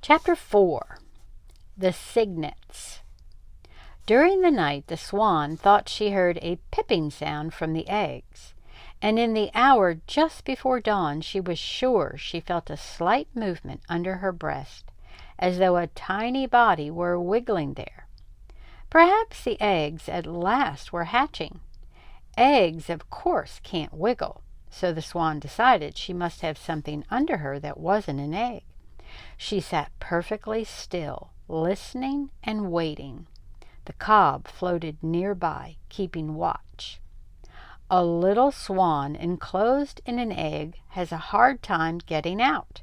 Chapter 4. The Cygnets. During the night the Swan thought she heard a pipping sound from the eggs, and in the hour just before dawn she was sure she felt a slight movement under her breast, as though a tiny body were wiggling there. Perhaps the eggs at last were hatching. Eggs, of course, can't wiggle, so the Swan decided she must have something under her that wasn't an egg. She sat perfectly still, listening and waiting. The cob floated nearby, keeping watch. A little swan enclosed in an egg has a hard time getting out.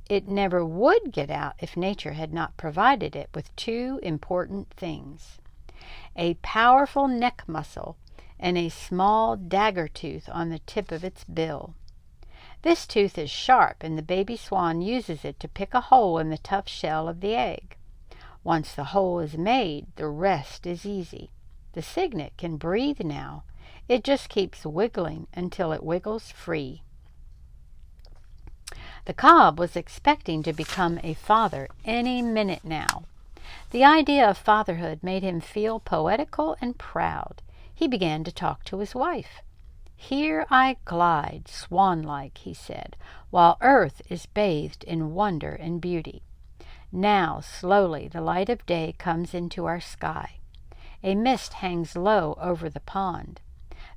It never would get out if nature had not provided it with two important things: a powerful neck muscle and a small dagger tooth on the tip of its bill. This tooth is sharp, and the baby swan uses it to pick a hole in the tough shell of the egg. Once the hole is made, the rest is easy. The cygnet can breathe now. It just keeps wiggling until it wiggles free. The cob was expecting to become a father any minute now. The idea of fatherhood made him feel poetical and proud. He began to talk to his wife. "Here I glide, swan-like," he said, "while earth is bathed in wonder and beauty. Now, slowly, the light of day comes into our sky. A mist hangs low over the pond.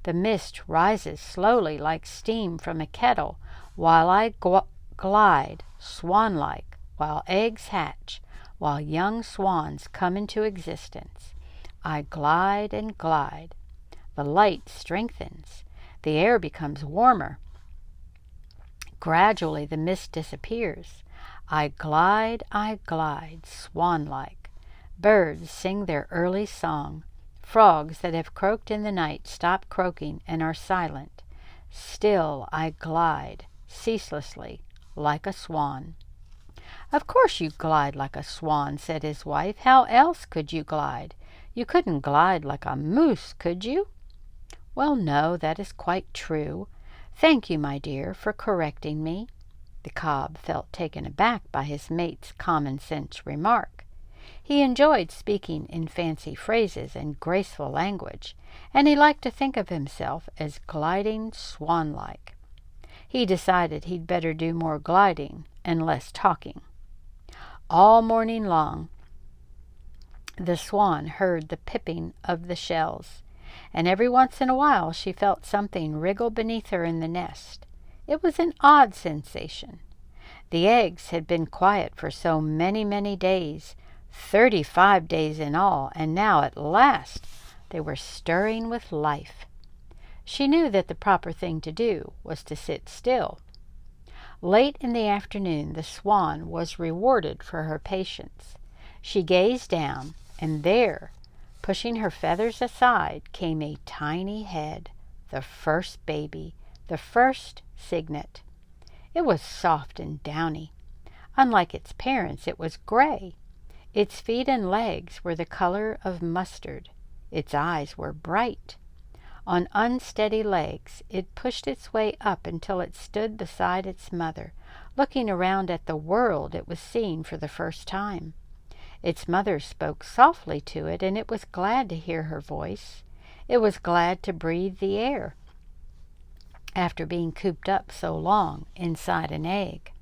The mist rises slowly like steam from a kettle, while I glide, swan-like, while eggs hatch, while young swans come into existence. I glide and glide. The light strengthens. The air becomes warmer. Gradually the mist disappears. I glide, swan-like. Birds sing their early song. Frogs that have croaked in the night stop croaking and are silent. Still I glide, ceaselessly, like a swan." "Of course you glide like a swan," said his wife. "How else could you glide? You couldn't glide like a moose, could you?" "Well, no, that is quite true. Thank you, my dear, for correcting me." The cob felt taken aback by his mate's common-sense remark. He enjoyed speaking in fancy phrases and graceful language, and he liked to think of himself as gliding swan-like. He decided he'd better do more gliding and less talking. All morning long the Swan heard the pipping of the shells, and every once in a while she felt something wriggle beneath her in the nest. It was an odd sensation. The eggs had been quiet for so many, many days, 35 days in all, and now at last they were stirring with life. She knew that the proper thing to do was to sit still. Late in the afternoon the Swan was rewarded for her patience. She gazed down, and there, pushing her feathers aside, came a tiny head, the first baby, the first cygnet. It was soft and downy. Unlike its parents, it was gray. Its feet and legs were the color of mustard. Its eyes were bright. On unsteady legs, it pushed its way up until it stood beside its mother, looking around at the world it was seeing for the first time. Its mother spoke softly to it, and it was glad to hear her voice. It was glad to breathe the air after being cooped up so long inside an egg.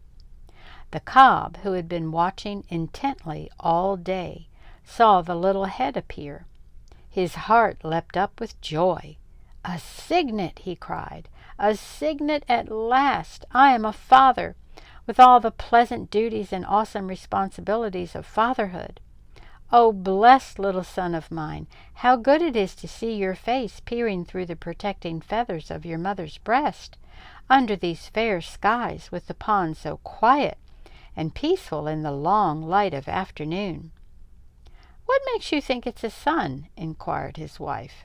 The cob, who had been watching intently all day, saw the little head appear. His heart leapt up with joy. "A cygnet!" he cried. "A cygnet at last! I am a father, with all the pleasant duties and awesome responsibilities of fatherhood. Oh, blessed little son of mine, how good it is to see your face peering through the protecting feathers of your mother's breast, under these fair skies, with the pond so quiet and peaceful in the long light of afternoon." "What makes you think it's a son?" inquired his wife.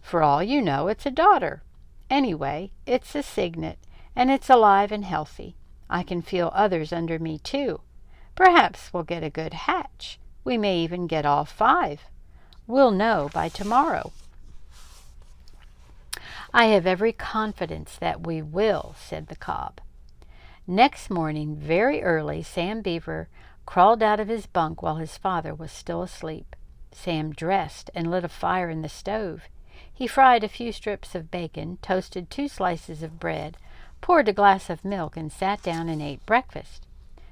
"For all you know, it's a daughter. Anyway, it's a cygnet, and it's alive and healthy. I can feel others under me, too. Perhaps we'll get a good hatch. We may even get all 5. We'll know by tomorrow." "I have every confidence that we will," said the cob. Next morning, very early, Sam Beaver crawled out of his bunk while his father was still asleep. Sam dressed and lit a fire in the stove. He fried a few strips of bacon, toasted 2 slices of bread, poured a glass of milk, and sat down and ate breakfast.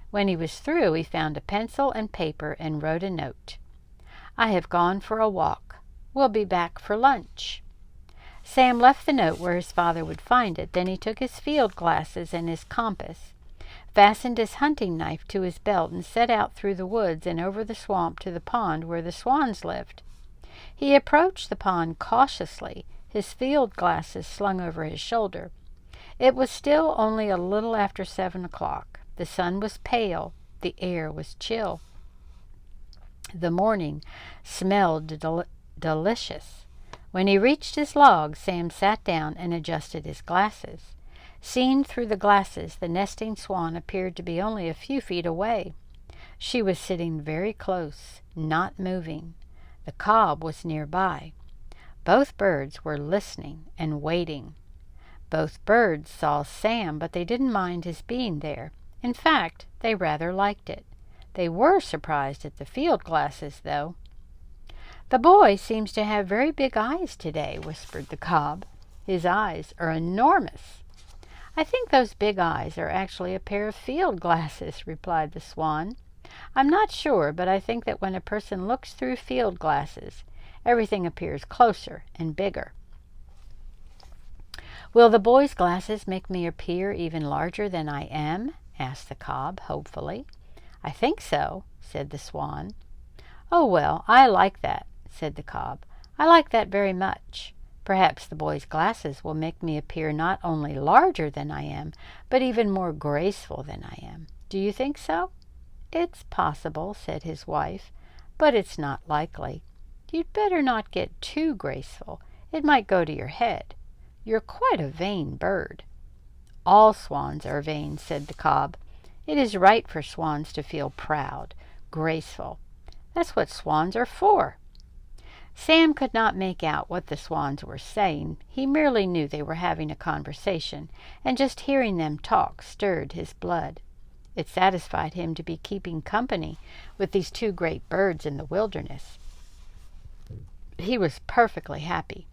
When he was through, he found a pencil and paper and wrote a note. "I have gone for a walk. We'll be back for lunch." Sam left the note where his father would find it. Then he took his field glasses and his compass, fastened his hunting knife to his belt, and set out through the woods and over the swamp to the pond where the swans lived. He approached the pond cautiously, his field glasses slung over his shoulder. It was still only a little after 7 o'clock. The sun was pale. The air was chill. The morning smelled delicious. When he reached his log, Sam sat down and adjusted his glasses. Seen through the glasses, the nesting swan appeared to be only a few feet away. She was sitting very close, not moving. The cob was nearby. Both birds were listening and waiting. Both birds saw Sam, but they didn't mind his being there. In fact, they rather liked it. They were surprised at the field glasses, though. "The boy seems to have very big eyes today," whispered the cob. "His eyes are enormous." "I think those big eyes are actually a pair of field glasses," replied the swan. "I'm not sure, but I think that when a person looks through field glasses, everything appears closer and bigger." "Will the boy's glasses make me appear even larger than I am?" asked the cob hopefully. "I think so," said the swan. "Oh, well, I like that," said the cob. "I like that very much. Perhaps the boy's glasses will make me appear not only larger than I am, but even more graceful than I am. Do you think so?" "It's possible," said his wife, "but it's not likely. You'd better not get too graceful. It might go to your head. You're quite a vain bird." "All swans are vain," said the cob. "It is right for swans to feel proud, graceful. That's what swans are for." Sam could not make out what the swans were saying. He merely knew they were having a conversation, and just hearing them talk stirred his blood. It satisfied him to be keeping company with these 2 great birds in the wilderness. He was perfectly happy.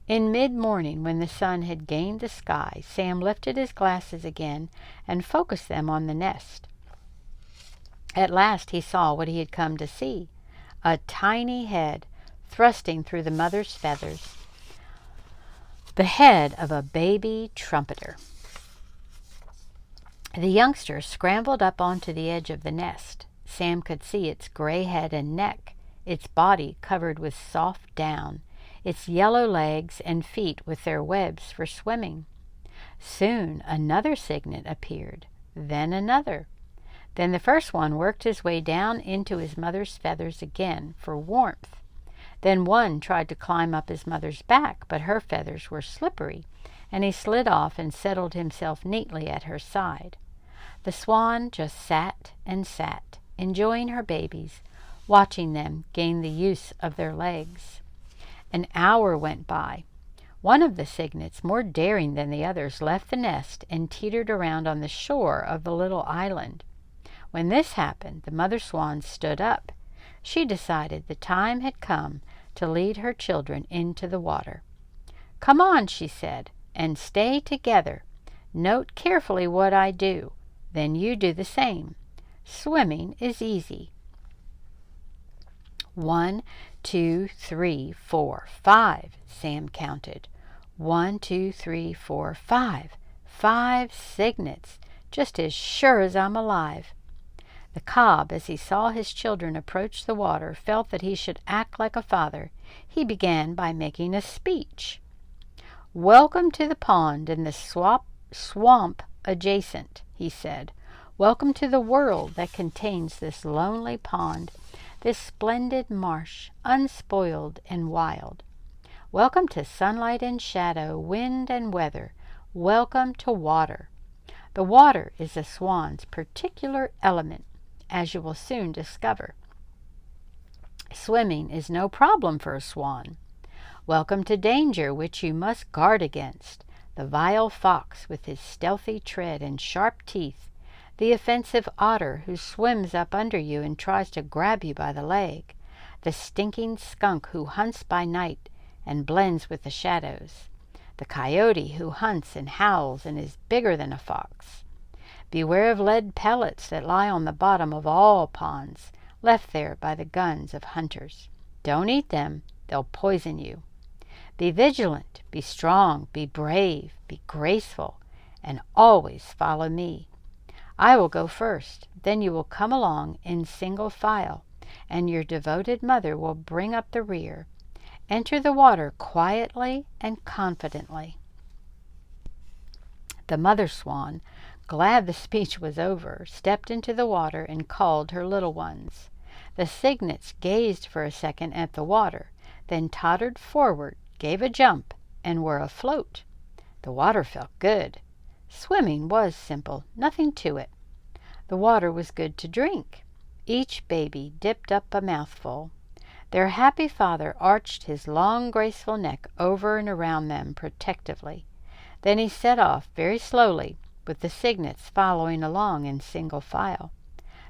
In mid-morning, when the sun had gained the sky, Sam lifted his glasses again and focused them on the nest. At last he saw what he had come to see, a tiny head thrusting through the mother's feathers, the head of a baby trumpeter. The youngster scrambled up onto the edge of the nest. Sam could see its gray head and neck, its body covered with soft down, its yellow legs and feet with their webs for swimming. Soon another cygnet appeared, then another. Then the first one worked his way down into his mother's feathers again for warmth. Then one tried to climb up his mother's back, but her feathers were slippery, and he slid off and settled himself neatly at her side. The swan just sat and sat, enjoying her babies, watching them gain the use of their legs. An hour went by. One of the cygnets, more daring than the others, left the nest and teetered around on the shore of the little island. When this happened, the mother swan stood up. She decided the time had come to lead her children into the water. "Come on," she said, "and stay together. Note carefully what I do. Then you do the same. Swimming is easy." 1, 2, 3, 4, 5, Sam counted. 1, 2, 3, 4, 5. 5 cygnets, just as sure as I'm alive. The cob, as he saw his children approach the water, felt that he should act like a father. He began by making a speech. "Welcome to the pond and the swamp adjacent," he said. "Welcome to the world that contains this lonely pond, this splendid marsh, unspoiled and wild. Welcome to sunlight and shadow, wind and weather. Welcome to water. The water is a swan's particular element, as you will soon discover. Swimming is no problem for a swan. Welcome to danger, which you must guard against. the vile fox with his stealthy tread and sharp teeth, the offensive otter who swims up under you and tries to grab you by the leg, the stinking skunk who hunts by night and blends with the shadows, the coyote who hunts and howls and is bigger than a fox. Beware of lead pellets that lie on the bottom of all ponds, left there by the guns of hunters. Don't eat them, they'll poison you. Be vigilant, be strong, be brave, be graceful, and always follow me. I will go first, then you will come along in single file, and your devoted mother will bring up the rear. Enter the water quietly and confidently." The mother swan, glad the speech was over, stepped into the water and called her little ones. The cygnets gazed for a second at the water, then tottered forward, gave a jump, and were afloat. The water felt good. Swimming was simple, nothing to it. The water was good to drink. Each baby dipped up a mouthful. Their happy father arched his long, graceful neck over and around them protectively. Then he set off very slowly, with the cygnets following along in single file.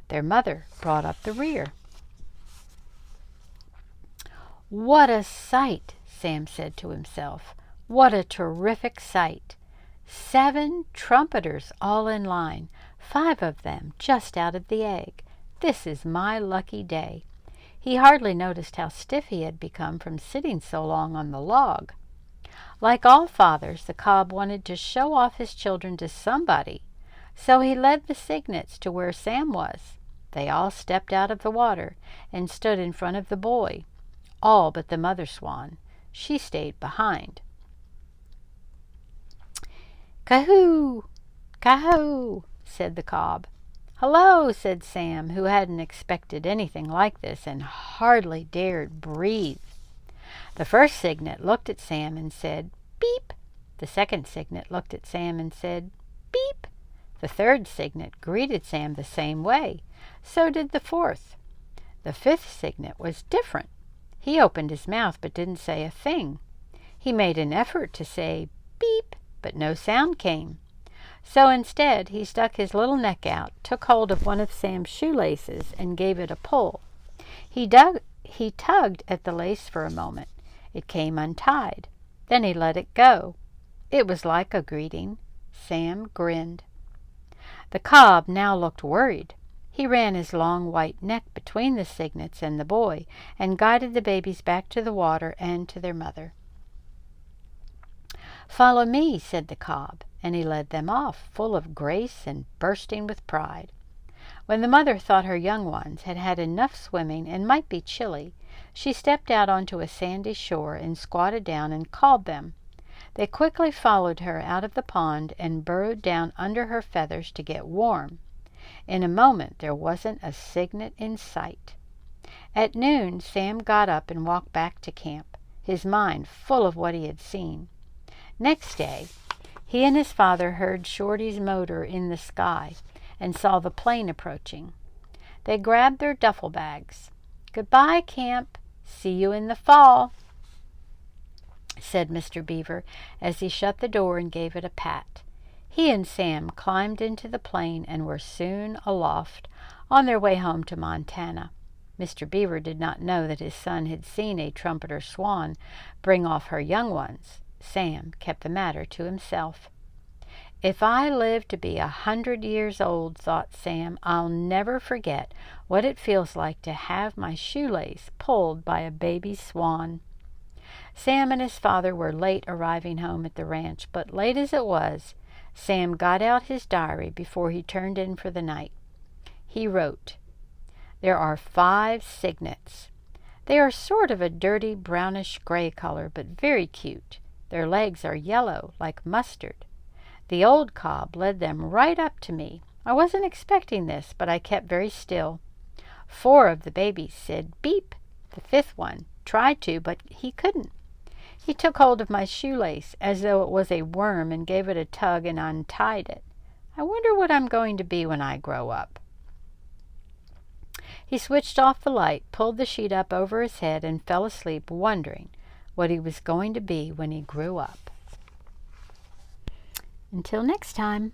Their mother brought up the rear. "What a sight!" Sam said to himself. "What a terrific sight! 7 trumpeters all in line, 5 of them just out of the egg. This is my lucky day." He hardly noticed how stiff he had become from sitting so long on the log. Like all fathers, the cob wanted to show off his children to somebody, so he led the cygnets to where Sam was. They all stepped out of the water and stood in front of the boy, all but the mother swan. She stayed behind. "Kahoo! Kahoo!" said the cob. "Hello!" said Sam, who hadn't expected anything like this and hardly dared breathe. The first cygnet looked at Sam and said, "Beep." The second cygnet looked at Sam and said, "Beep." The third cygnet greeted Sam the same way. So did the fourth. The fifth cygnet was different. He opened his mouth but didn't say a thing. He made an effort to say, "Beep," but no sound came. So instead, he stuck his little neck out, took hold of one of Sam's shoelaces, and gave it a pull. He tugged at the lace for a moment. It came untied. Then he let it go. It was like a greeting. Sam grinned. The cob now looked worried. He ran his long white neck between the cygnets and the boy, and guided the babies back to the water and to their mother. "Follow me," said the cob, and he led them off, full of grace and bursting with pride. When the mother thought her young ones had had enough swimming and might be chilly, she stepped out onto a sandy shore and squatted down and called them. They quickly followed her out of the pond and burrowed down under her feathers to get warm. In a moment there wasn't a cygnet in sight. At noon, Sam got up and walked back to camp, his mind full of what he had seen. Next day, he and his father heard Shorty's motor in the sky and saw the plane approaching. They grabbed their duffel bags. "Goodbye, camp. See you in the fall," said Mr. Beaver as he shut the door and gave it a pat. He and Sam climbed into the plane and were soon aloft on their way home to Montana. Mr. Beaver did not know that his son had seen a trumpeter swan bring off her young ones. Sam kept the matter to himself. "If I live to be 100 years old," thought Sam, "I'll never forget what it feels like to have my shoelace pulled by a baby swan." Sam and his father were late arriving home at the ranch, but late as it was, Sam got out his diary before he turned in for the night. He wrote, "There are 5 cygnets. They are sort of a dirty brownish gray color, but very cute. Their legs are yellow, like mustard. The old cob led them right up to me. I wasn't expecting this, but I kept very still. 4 of the babies said beep. The 5th one tried to, but he couldn't. He took hold of my shoelace as though it was a worm and gave it a tug and untied it. I wonder what I'm going to be when I grow up." He switched off the light, pulled the sheet up over his head, and fell asleep wondering what he was going to be when he grew up. Until next time.